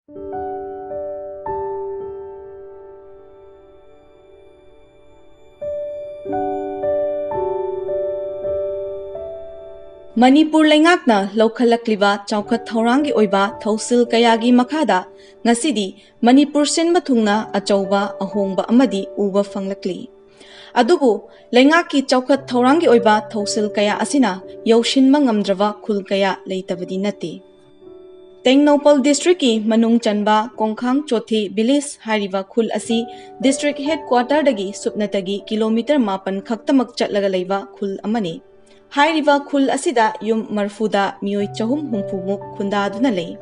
Manipur Lengakna Lokhalakliba Chaukat Thaurangi Oiba Thausil Kayagi Makada Ngasidi Manipur Sin Mathungna Achauba Ahongba Amadi Uba Fanglakli Adubu Lengaki Chaukat Thaurangi Oiba Thausil Kaya Asina Yaushinma Ngamdrava Khul Kaya Leitabadi Nati Tengnopal District ki Manung Chanba Kongkhang Chothi Bilis Hariva Khul Asi District Headquarter Dagi Supnatagi Kilometer Mapan Khaktamak Chatlaga Leiva Khul Amani Hairiva Khul Asida Yum Marfuda Mioi Chahum Humphumuk Khundaduna lei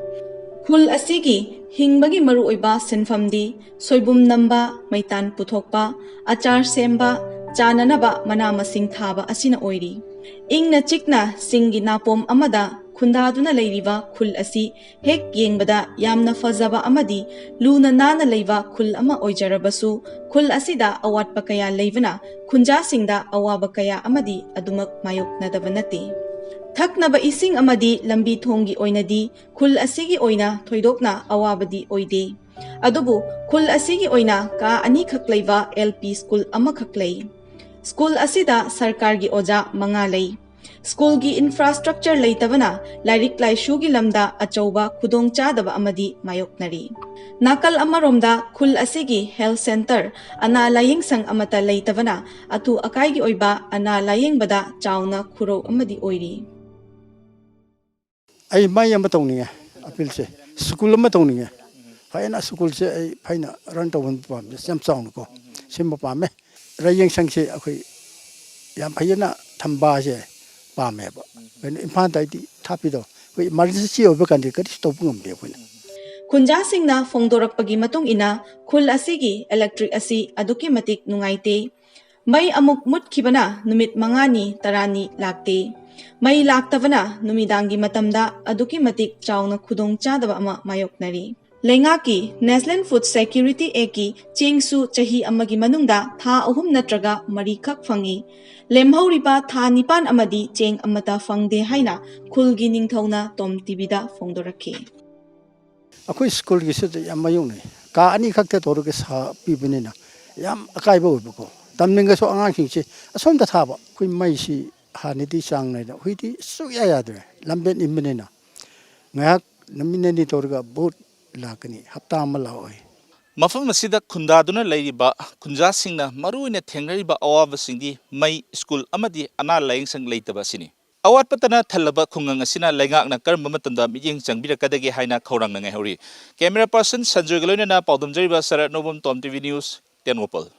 Khul Asigi Hingbagi Maru Oiba Senfamdi Soibum Namba Maitan Puthokpa Achar Semba Chananaba Manamasing Thaba Asina Oiri Ingna Chikna Singi Napom Amada Khundaduna leiriva Khul Asi Hek Yengbada Yamna Fazaba Amadi Luna Nana Leiva Khul Ama Oijarabasu Khul Asida Awatpa Kaya Leivana Khunja Singda Awaba Kaya Amadi Adumak Mayok Nadavanati Thaknaba Ising Amadi Lambi Thongi Oinadi Khul Asigi Oina Thoidokna Awabadi Oide Adubu Khul Asigi Oina Ka Ani Khak Leiva LP School Ama Khak Lei School Asida Sarkargi Oja Mangalei School gi infrastructure leitabana Lairik Laishu gi lamda achauba khudong chadaba amadi mayoknari Nakal amaromda Khul Asigi Health Center ana laying sang amata leitabana atu akai gi oiba ana laying bada chauna khuro amadi oiri Ai mai am tawni apil se school am tawni faina school se ai faina ran tawon pam sam chaun ko sim pa me rayeng sang se akhoi yam phayana thamba se Pameba. When Infanta Tapido, we emergency over country got stop them. Khunja Singna Fongdorak Pagi Matung Ina, Khul Asigi, Electric Asi, Aduki Matik Nungaite, May Amuk Mut Kibana, Numit Mangani, Tarani, Lakte, May Laktavana, Numidangi Matamda, Aduki Matik, Chauna Kudong Chadavama Mayoknari. Lengaki, Nestle Food Security Eki, Chingsu Chahi Amagi Manungda, Tha Ahum Natraga, Marikak Fangi, Lemhauriba Tha Nipan Amadi, Cheng Amata Fangde Haina, Khulgi Ningthauna, Tom Tibida Fongdoraki. A school is a Yamayuni, Ka Ani Kakta Torgas ha Pibinina, Yam Akaibo, Tamminga so Anki, a son that haba, Queen Maisi, Haniti Sang, Huiti, so yadre, Lambent in Menina. Nak Naminani Torga boat Lakani, Haptamalaway. Mafam Masida Kundaduna Ladiba, Kunjasingna, Maruina Tengariba Awava Sindi, May School Amadi, Ana Lang Sang Later Basini. Awat Patana Talaba Kungangasina Langakna Karmamatanda, Mijing Sangbira Kadagi Haina Korang Nangahori. Camera person Sanjogalona, Podum Jeriba Sarat Novum Tom TV News, Tenopal.